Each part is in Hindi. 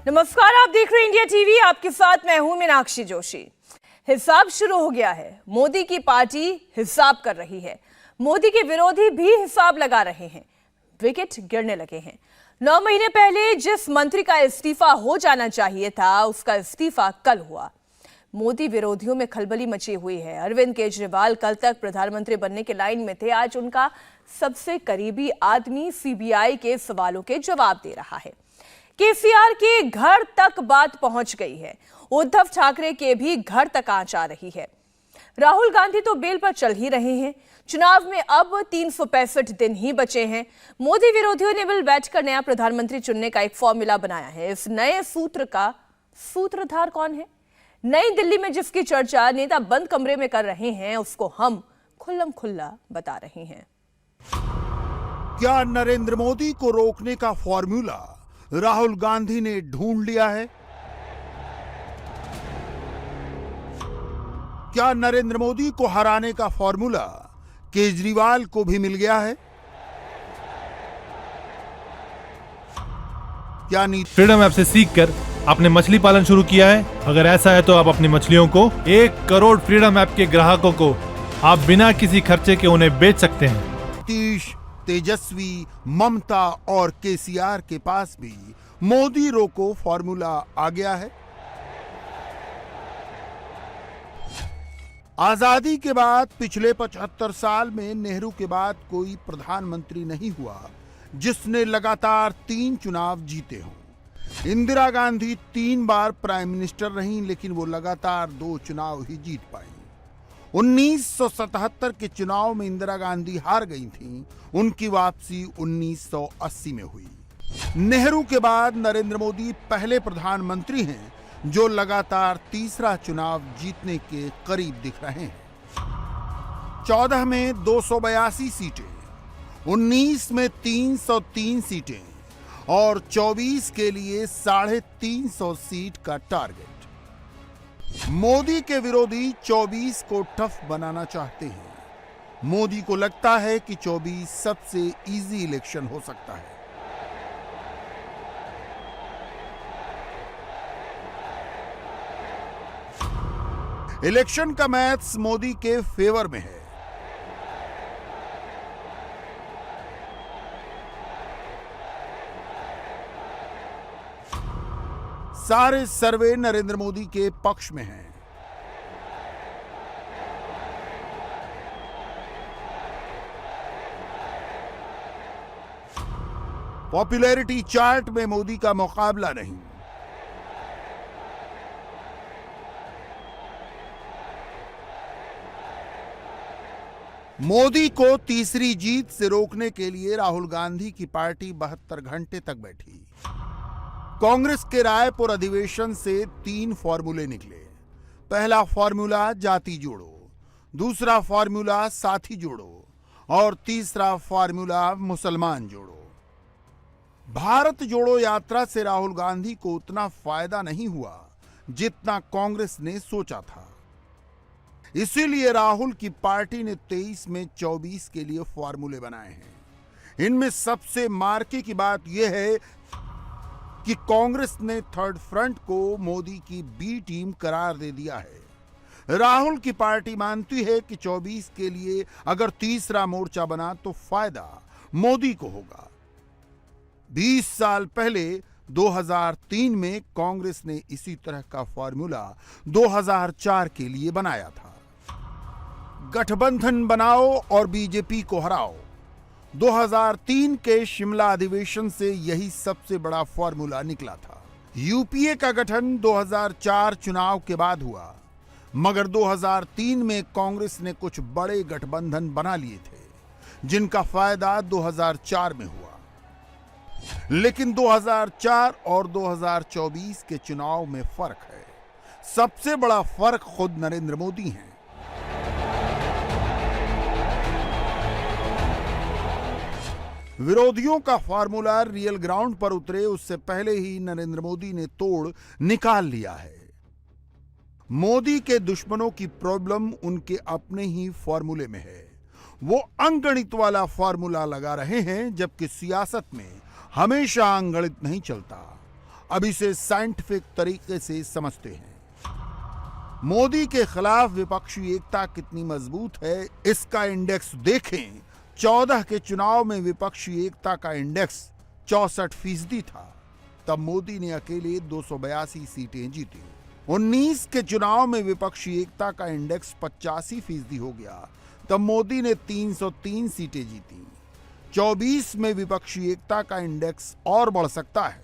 नमस्कार, आप देख रहे हैं इंडिया टीवी। आपके साथ मैं हूं मीनाक्षी जोशी। हिसाब शुरू हो गया है। मोदी की पार्टी हिसाब कर रही है। मोदी के विरोधी भी हिसाब लगा रहे हैं। विकेट गिरने लगे हैं। 9 महीने पहले जिस मंत्री का इस्तीफा हो जाना चाहिए था, उसका इस्तीफा कल हुआ। मोदी विरोधियों में खलबली मची हुई है। अरविंद केजरीवाल कल तक प्रधानमंत्री बनने के लाइन में थे। आज उनका सबसे करीबी आदमी सीबीआई के सवालों के जवाब दे रहा है। केसीआर के घर तक बात पहुंच गई है। उद्धव ठाकरे के भी घर तक आंच आ रही है। राहुल गांधी तो बेल पर चल ही रहे हैं। चुनाव में अब 365 दिन ही बचे हैं। मोदी विरोधियों ने मिल बैठकर नया प्रधानमंत्री चुनने का एक फॉर्मूला बनाया है। इस नए सूत्र का सूत्रधार कौन है? नई दिल्ली में जिसकी चर्चा नेता बंद कमरे में कर रहे हैं, उसको हम खुल्लम खुल्ला बता रहे हैं। क्या नरेंद्र मोदी को रोकने का फॉर्मूला राहुल गांधी ने ढूंढ लिया है? क्या नरेंद्र मोदी को हराने का फॉर्मूला केजरीवाल को भी मिल गया है? क्या फ्रीडम ऐप से सीखकर आपने मछली पालन शुरू किया है? अगर ऐसा है तो आप अपनी मछलियों को 1 करोड़ फ्रीडम ऐप के ग्राहकों को आप बिना किसी खर्चे के उन्हें बेच सकते हैं। नीतीश, तेजस्वी, ममता और केसीआर के पास भी मोदी रोको फॉर्मूला आ गया है। आजादी के बाद पिछले 75 साल में नेहरू के बाद कोई प्रधानमंत्री नहीं हुआ जिसने लगातार 3 चुनाव जीते हों। इंदिरा गांधी 3 बार प्राइम मिनिस्टर रहीं, लेकिन वो लगातार 2 चुनाव ही जीत पाई। 1977 के चुनाव में इंदिरा गांधी हार गई थीं। उनकी वापसी 1980 में हुई। नेहरू के बाद नरेंद्र मोदी पहले प्रधानमंत्री हैं जो लगातार तीसरा चुनाव जीतने के करीब दिख रहे हैं। 14 में 282 सीटें, 19 में 303 सीटें और 24 के लिए 350 सीट का टारगेट। मोदी के विरोधी 24 को टफ बनाना चाहते हैं। मोदी को लगता है कि 24 सबसे इजी इलेक्शन हो सकता है। इलेक्शन का मैथ्स मोदी के फेवर में है। सारे सर्वे नरेंद्र मोदी के पक्ष में हैं। पॉपुलैरिटी चार्ट में मोदी का मुकाबला नहीं। मोदी को तीसरी जीत से रोकने के लिए राहुल गांधी की पार्टी 72 घंटे तक बैठी। कांग्रेस के रायपुर अधिवेशन से 3 फॉर्मूले निकले। पहला फॉर्मूला जाति जोड़ो, दूसरा फॉर्मूला साथी जोड़ो और तीसरा फॉर्मूला मुसलमान जोड़ो। भारत जोड़ो यात्रा से राहुल गांधी को उतना फायदा नहीं हुआ जितना कांग्रेस ने सोचा था। इसीलिए राहुल की पार्टी ने 23 में 24 के लिए फॉर्मूले बनाए हैं। इनमें सबसे मार्के की बात यह है कि कांग्रेस ने थर्ड फ्रंट को मोदी की बी टीम करार दे दिया है। राहुल की पार्टी मानती है कि 24 के लिए अगर तीसरा मोर्चा बना तो फायदा मोदी को होगा। 20 साल पहले 2003 में कांग्रेस ने इसी तरह का फॉर्मूला 2004 के लिए बनाया था। गठबंधन बनाओ और बीजेपी को हराओ। 2003 के शिमला अधिवेशन से यही सबसे बड़ा फॉर्मूला निकला था। यूपीए का गठन 2004 चुनाव के बाद हुआ, मगर 2003 में कांग्रेस ने कुछ बड़े गठबंधन बना लिए थे जिनका फायदा 2004 में हुआ। लेकिन 2004 और 2024 के चुनाव में फर्क है। सबसे बड़ा फर्क खुद नरेंद्र मोदी हैं। विरोधियों का फार्मूला रियल ग्राउंड पर उतरे उससे पहले ही नरेंद्र मोदी ने तोड़ निकाल लिया है। मोदी के दुश्मनों की प्रॉब्लम उनके अपने ही फॉर्मूले में है। वो अंगणित वाला फॉर्मूला लगा रहे हैं, जबकि सियासत में हमेशा अंगणित नहीं चलता। अब इसे साइंटिफिक तरीके से समझते हैं। मोदी के खिलाफ विपक्षी एकता कितनी मजबूत है, इसका इंडेक्स देखें। 14 के चुनाव में विपक्षी एकता का इंडेक्स 64% था, तब मोदी ने अकेले 282 सीटें जीती। 19 के चुनाव में विपक्षी एकता का इंडेक्स 85% हो गया, तब मोदी ने 303 सीटें जीती। 24 में विपक्षी एकता का इंडेक्स और बढ़ सकता है,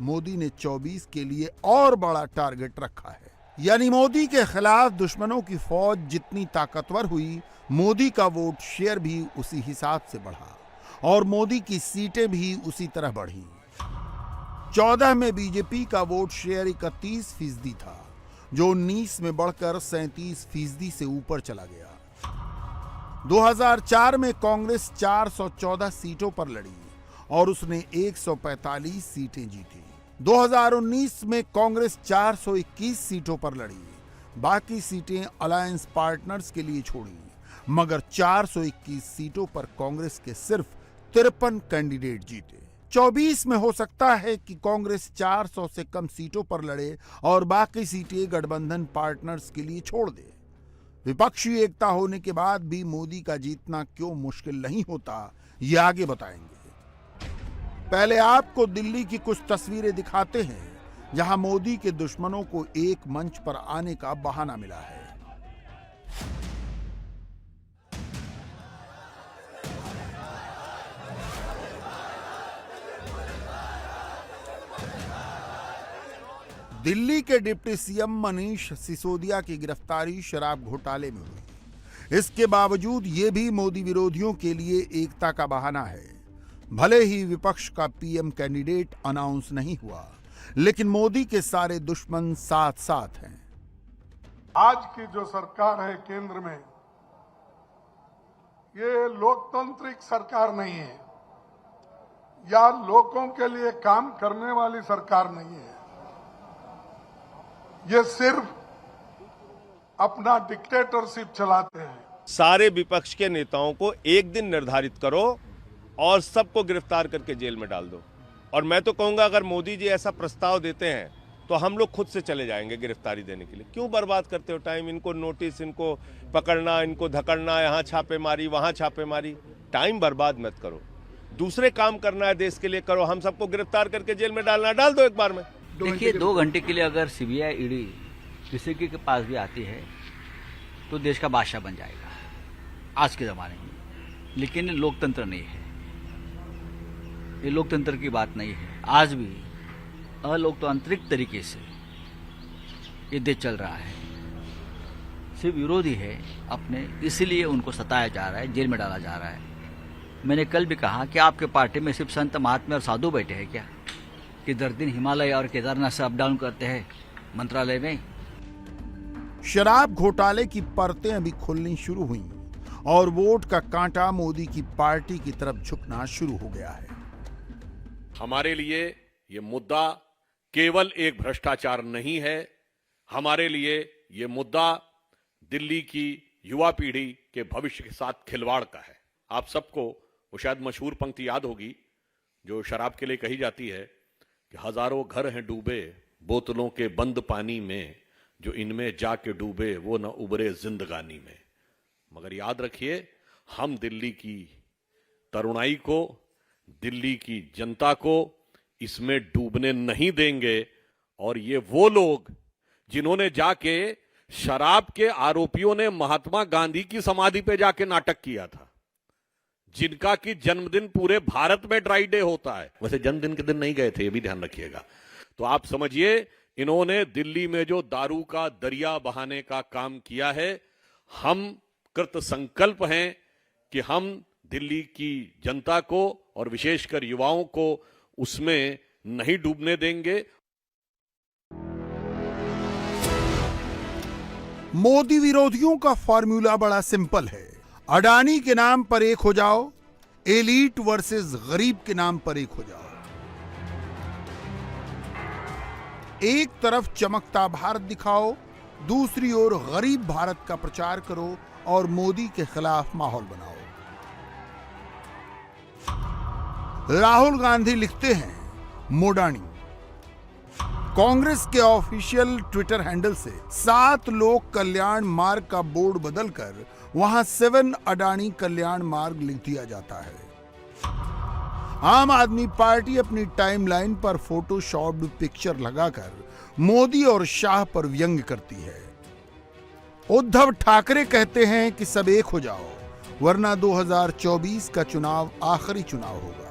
मोदी ने 24 के लिए और बड़ा टारगेट रखा है। यानी मोदी के खिलाफ दुश्मनों की फौज जितनी ताकतवर हुई, मोदी का वोट शेयर भी उसी हिसाब से बढ़ा और मोदी की सीटें भी उसी तरह बढ़ी। 14 में बीजेपी का वोट शेयर 31% था, जो 19 में बढ़कर 37% से ऊपर चला गया। 2004 में कांग्रेस 414 सीटों पर लड़ी और उसने 145 सीटें जीती। 2019 में कांग्रेस 421 सीटों पर लड़ी, बाकी सीटें अलायंस पार्टनर्स के लिए छोड़ी, मगर 421 सीटों पर कांग्रेस के सिर्फ 53 कैंडिडेट जीते। 24 में हो सकता है कि कांग्रेस 400 से कम सीटों पर लड़े और बाकी सीटें गठबंधन पार्टनर्स के लिए छोड़ दे। विपक्षी एकता होने के बाद भी मोदी का जीतना क्यों मुश्किल नहीं होता, ये आगे बताएंगे। पहले आपको दिल्ली की कुछ तस्वीरें दिखाते हैं, जहां मोदी के दुश्मनों को एक मंच पर आने का बहाना मिला है। दिल्ली के डिप्टी सीएम मनीष सिसोदिया की गिरफ्तारी शराब घोटाले में हुई। इसके बावजूद ये भी मोदी विरोधियों के लिए एकता का बहाना है। भले ही विपक्ष का पीएम कैंडिडेट अनाउंस नहीं हुआ, लेकिन मोदी के सारे दुश्मन साथ साथ हैं। आज की जो सरकार है केंद्र में, ये लोकतांत्रिक सरकार नहीं है या लोगों के लिए काम करने वाली सरकार नहीं है। ये सिर्फ अपना डिक्टेटरशिप चलाते हैं। सारे विपक्ष के नेताओं को एक दिन निर्धारित करो और सबको गिरफ्तार करके जेल में डाल दो। और मैं तो कहूंगा, अगर मोदी जी ऐसा प्रस्ताव देते हैं तो हम लोग खुद से चले जाएंगे गिरफ्तारी देने के लिए। क्यों बर्बाद करते हो टाइम? इनको नोटिस, इनको पकड़ना, इनको धकड़ना, यहाँ छापेमारी, वहां छापेमारी, टाइम बर्बाद मत करो। दूसरे काम करना है देश के लिए, करो। हम सबको गिरफ्तार करके जेल में डालना, डाल दो एक बार में। देखिए, 2 घंटे के लिए अगर सीबीआई ईडी किसी के पास भी आती है तो देश का बादशाह बन जाएगा आज के ज़माने में। लेकिन लोकतंत्र नहीं है, ये लोकतंत्र की बात नहीं है। आज भी अलोकतांत्रिक तरीके से ये देश चल रहा है। सिर्फ विरोधी है अपने, इसीलिए उनको सताया जा रहा है, जेल में डाला जा रहा है। मैंने कल भी कहा कि आपके पार्टी में सिर्फ संत महात्मा और साधु बैठे हैं क्या, कि दर दिन हिमालय और केदारनाथ से अप डाउन करते हैं मंत्रालय में। शराब घोटाले की परतें अभी खुलनी शुरू हुई और वोट का कांटा मोदी की पार्टी की तरफ झुकना शुरू हो गया है। हमारे लिए ये मुद्दा केवल एक भ्रष्टाचार नहीं है, हमारे लिए ये मुद्दा दिल्ली की युवा पीढ़ी के भविष्य के साथ खिलवाड़ का है। आप सबको वो शायद मशहूर पंक्ति याद होगी जो शराब के लिए कही जाती है कि हजारों घर हैं डूबे बोतलों के बंद पानी में, जो इनमें जाके डूबे वो न उबरे जिंदगानी में। मगर याद रखिए, हम दिल्ली की तरुणाई को, दिल्ली की जनता को इसमें डूबने नहीं देंगे। और ये वो लोग जिन्होंने जाके शराब के आरोपियों ने महात्मा गांधी की समाधि पे जाके नाटक किया था, जिनका कि जन्मदिन पूरे भारत में ड्राई डे होता है, वैसे जन्मदिन के दिन नहीं गए थे, ये भी ध्यान रखिएगा। तो आप समझिए, इन्होंने दिल्ली में जो दारू का दरिया बहाने का काम किया है, हम कृत संकल्प हैं कि हम दिल्ली की जनता को और विशेषकर युवाओं को उसमें नहीं डूबने देंगे। मोदी विरोधियों का फॉर्मूला बड़ा सिंपल है। अडानी के नाम पर एक हो जाओ, एलीट वर्सेस गरीब के नाम पर एक हो जाओ। एक तरफ चमकता भारत दिखाओ, दूसरी ओर गरीब भारत का प्रचार करो और मोदी के खिलाफ माहौल बनाओ। राहुल गांधी लिखते हैं मोडानी, कांग्रेस के ऑफिशियल ट्विटर हैंडल से 7 लोक कल्याण मार्ग का बोर्ड बदलकर वहां 7 अडानी कल्याण मार्ग लिख दिया जाता है। आम आदमी पार्टी अपनी टाइमलाइन पर फोटोशॉप्ड पिक्चर लगाकर मोदी और शाह पर व्यंग्य करती है। उद्धव ठाकरे कहते हैं कि सब एक हो जाओ, वरना 2024 का चुनाव आखिरी चुनाव होगा।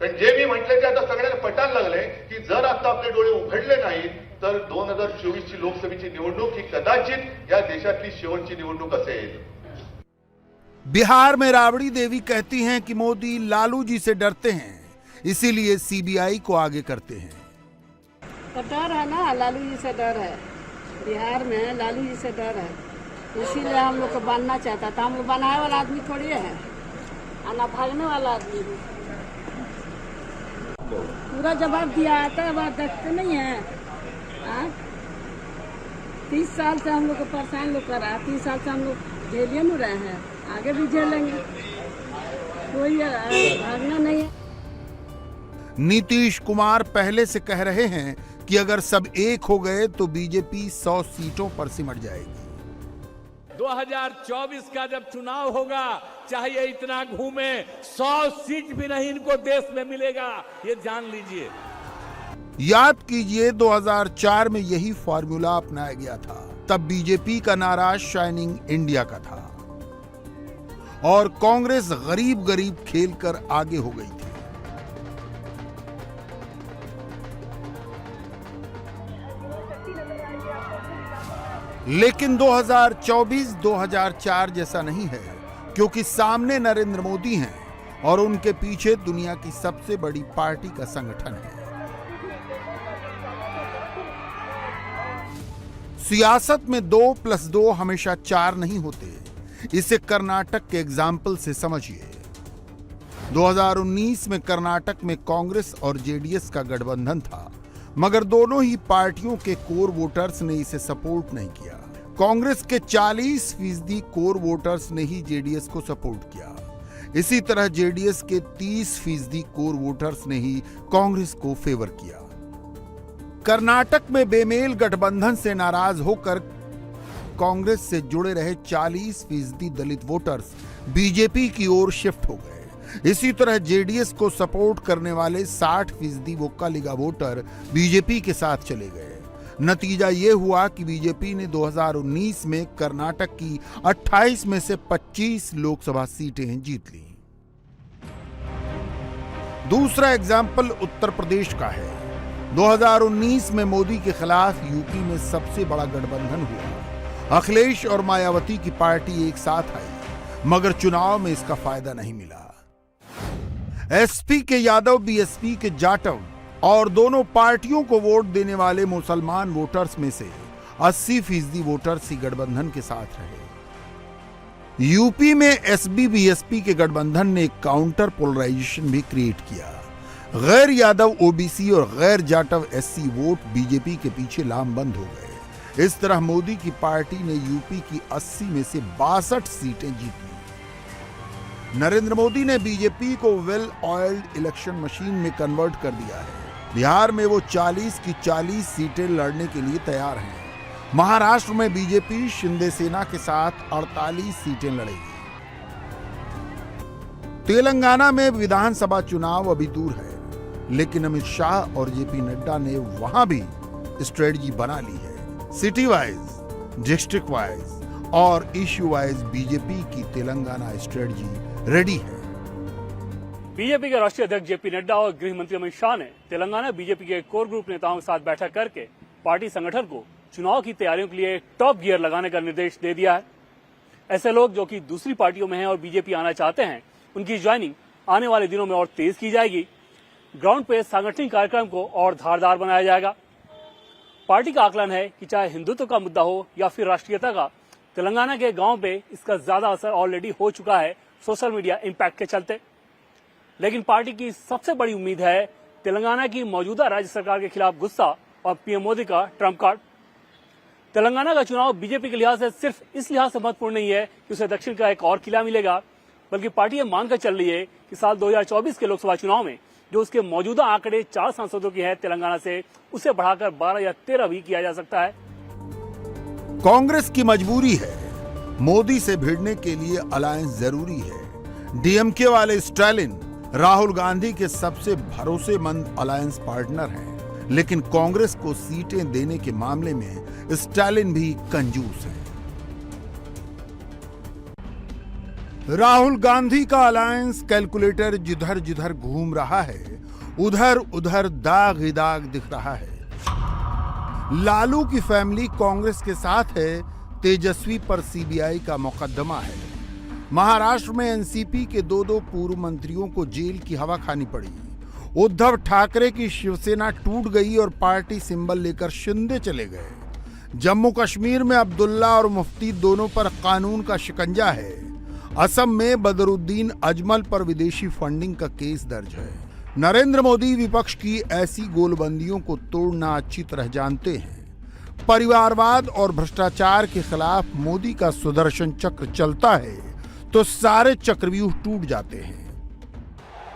पण जे मी म्हटले ते आता सगळ्यांना पटायला लागले की जर आता आपले डोळे उघडले नाहीत तर 2024 ची लोकसभेची निवडणूक ही कदाचित या देशातली शेवटची निवडणूक असेल। बिहार में राबड़ी देवी कहती हैं कि मोदी लालू जी से डरते हैं, इसीलिए सीबीआई को आगे करते हैं। तो डर है ना, लालू जी से डर है, बिहार में लालू जी से डर है, इसीलिए हम लोग को बनना चाहता था। हम लोग बनाने वाला आदमी थोड़ी है, आना भागने वाला आदमी है। पूरा जवाब दिया आता है, बात देखते नहीं है। 30 साल से हम लोग को परेशान लोग कर रहा है, 30 साल से हम लोग झेलिए नहीं रहे हैं, आगे भी झेलेंगे, कोई भागना नहीं है। नीतीश कुमार पहले से कह रहे हैं कि अगर सब एक हो गए तो बीजेपी 100 सीटों पर सिमट जाएगी। 2024 का जब चुनाव होगा, चाहे ये इतना घूमे, 100 सीट भी नहीं इनको देश में मिलेगा, ये जान लीजिए। याद कीजिए 2004 में यही फॉर्मूला अपनाया गया था। तब बीजेपी का नारा शाइनिंग इंडिया का था और कांग्रेस गरीब गरीब खेलकर आगे हो गई थी। लेकिन 2024 2004 जैसा नहीं है, क्योंकि सामने नरेंद्र मोदी हैं और उनके पीछे दुनिया की सबसे बड़ी पार्टी का संगठन है। सियासत में 2+2 हमेशा 4 नहीं होते। इसे कर्नाटक के एग्जाम्पल से समझिए। 2019 में कर्नाटक में कांग्रेस और जेडीएस का गठबंधन था, मगर दोनों ही पार्टियों के कोर वोटर्स ने इसे सपोर्ट नहीं किया। कांग्रेस के 40% कोर वोटर्स ने ही जेडीएस को सपोर्ट किया। इसी तरह जेडीएस के 30% कोर वोटर्स ने ही कांग्रेस को फेवर किया। कर्नाटक में बेमेल गठबंधन से नाराज होकर कांग्रेस से जुड़े रहे 40% दलित वोटर्स बीजेपी की ओर शिफ्ट हो गए। इसी तरह जेडीएस को सपोर्ट करने वाले 60% वोक्कालिगा वोटर बीजेपी के साथ चले गए। नतीजा यह हुआ कि बीजेपी ने 2019 में कर्नाटक की 28 में से 25 लोकसभा सीटें जीत ली। दूसरा एग्जाम्पल उत्तर प्रदेश का है। 2019 में मोदी के खिलाफ यूपी में सबसे बड़ा गठबंधन हुआ। अखिलेश और मायावती की पार्टी एक साथ आई, मगर चुनाव में इसका फायदा नहीं मिला। एसपी के यादव, बीएसपी के जाटव और दोनों पार्टियों को वोट देने वाले मुसलमान वोटर्स में से 80% वोटर्स ही गठबंधन के साथ रहे। यूपी में एसपी बीएसपी के गठबंधन ने एक काउंटर पोलराइजेशन भी क्रिएट किया। गैर यादव ओबीसी और गैर जाटव एससी वोट बीजेपी के पीछे लामबंद हो गए। इस तरह मोदी की पार्टी ने यूपी की 80 में से 62 सीटें जीत ली। नरेंद्र मोदी ने बीजेपी को वेल ऑयल्ड इलेक्शन मशीन में कन्वर्ट कर दिया है। बिहार में वो 40 की 40 सीटें लड़ने के लिए तैयार हैं। महाराष्ट्र में बीजेपी शिंदे सेना के साथ 48 सीटें लड़ेगी। तेलंगाना में विधानसभा चुनाव अभी दूर है, लेकिन अमित शाह और जेपी नड्डा ने वहां भी स्ट्रेटजी बना ली है। सिटी वाइज, डिस्ट्रिक्ट वाइज और इश्यू वाइज बीजेपी की तेलंगाना स्ट्रेटजी रेडी है। बीजेपी के राष्ट्रीय अध्यक्ष जेपी नड्डा और गृह मंत्री अमित शाह ने तेलंगाना बीजेपी के कोर ग्रुप नेताओं के साथ बैठक करके पार्टी संगठन को चुनाव की तैयारियों के लिए टॉप गियर लगाने का निर्देश दे दिया है। ऐसे लोग जो कि दूसरी पार्टियों में हैं और बीजेपी आना चाहते हैं, उनकी ज्वाइनिंग आने वाले दिनों में और तेज की जाएगी। ग्राउंड पे सांगठनिक कार्यक्रम को और धारदार बनाया जाएगा। पार्टी का आकलन है कि चाहे हिंदुत्व का मुद्दा हो या फिर राष्ट्रीयता का, तेलंगाना के गांव पे इसका ज्यादा असर ऑलरेडी हो चुका है सोशल मीडिया इंपैक्ट के चलते। लेकिन पार्टी की सबसे बड़ी उम्मीद है तेलंगाना की मौजूदा राज्य सरकार के खिलाफ गुस्सा और पीएम मोदी का ट्रम्प कार्ड। तेलंगाना का चुनाव बीजेपी के लिहाज से सिर्फ इस लिहाज से महत्वपूर्ण नहीं है कि उसे दक्षिण का एक और किला मिलेगा, बल्कि पार्टी ये मानकर चल रही है कि साल 2024 के लोकसभा चुनाव में जो उसके मौजूदा आंकड़े 4 सांसदों की है तेलंगाना से, उसे बढ़ाकर 12 या 13 भी किया जा सकता है। कांग्रेस की मजबूरी है, मोदी से भिड़ने के लिए अलायंस जरूरी है। डीएमके वाले स्टालिन राहुल गांधी के सबसे भरोसेमंद अलायंस पार्टनर हैं, लेकिन कांग्रेस को सीटें देने के मामले में स्टालिन भी कंजूस है। राहुल गांधी का अलायंस कैलकुलेटर जिधर जिधर घूम रहा है, उधर उधर दाग ही दाग दिख रहा है। लालू की फैमिली कांग्रेस के साथ है, तेजस्वी पर सीबीआई का मुकदमा है। महाराष्ट्र में एनसीपी के 2 पूर्व मंत्रियों को जेल की हवा खानी पड़ी। उद्धव ठाकरे की शिवसेना टूट गई और पार्टी सिंबल लेकर शिंदे चले गए। जम्मू कश्मीर में अब्दुल्ला और मुफ्ती दोनों पर कानून का शिकंजा है। असम में बदरुद्दीन अजमल पर विदेशी फंडिंग का केस दर्ज है। नरेंद्र मोदी विपक्ष की ऐसी गोलबंदियों को तोड़ना अच्छी तरह जानते हैं। परिवारवाद और भ्रष्टाचार के खिलाफ मोदी का सुदर्शन चक्र चलता है तो सारे चक्रव्यूह टूट जाते हैं।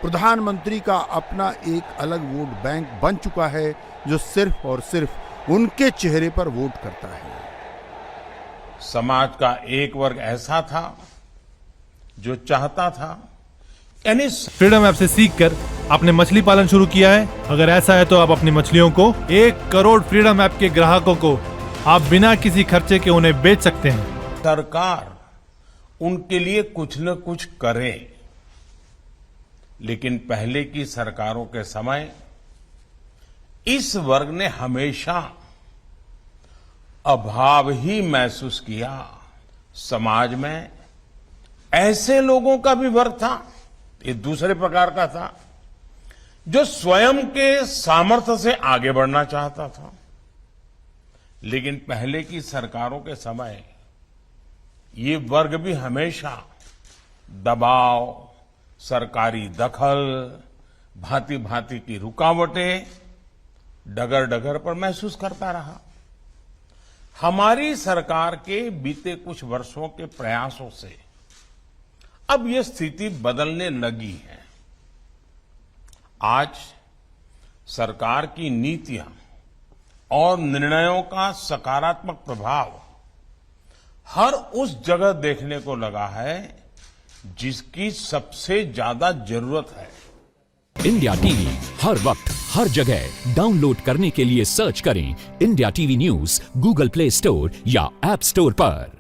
प्रधानमंत्री का अपना एक अलग वोट बैंक बन चुका है, जो सिर्फ और सिर्फ उनके चेहरे पर वोट करता है। समाज का एक वर्ग ऐसा था जो चाहता था, यानी फ्रीडम ऐप से सीखकर आपने मछली पालन शुरू किया है? अगर ऐसा है तो आप अपनी मछलियों को 1 करोड़ फ्रीडम ऐप के ग्राहकों को आप बिना किसी खर्चे के उन्हें बेच सकते हैं। सरकार उनके लिए कुछ न कुछ करे, लेकिन पहले की सरकारों के समय इस वर्ग ने हमेशा अभाव ही महसूस किया। समाज में ऐसे लोगों का भी वर्ग था, ये दूसरे प्रकार का था, जो स्वयं के सामर्थ्य से आगे बढ़ना चाहता था। लेकिन पहले की सरकारों के समय ये वर्ग भी हमेशा दबाव, सरकारी दखल, भांति भांति की रुकावटें डगर डगर पर महसूस करता रहा। हमारी सरकार के बीते कुछ वर्षों के प्रयासों से अब ये स्थिति बदलने लगी है। आज सरकार की नीतियां और निर्णयों का सकारात्मक प्रभाव हर उस जगह देखने को लगा है जिसकी सबसे ज्यादा जरूरत है। इंडिया टीवी हर वक्त हर जगह डाउनलोड करने के लिए सर्च करें India TV news Google play store या ऐप स्टोर पर।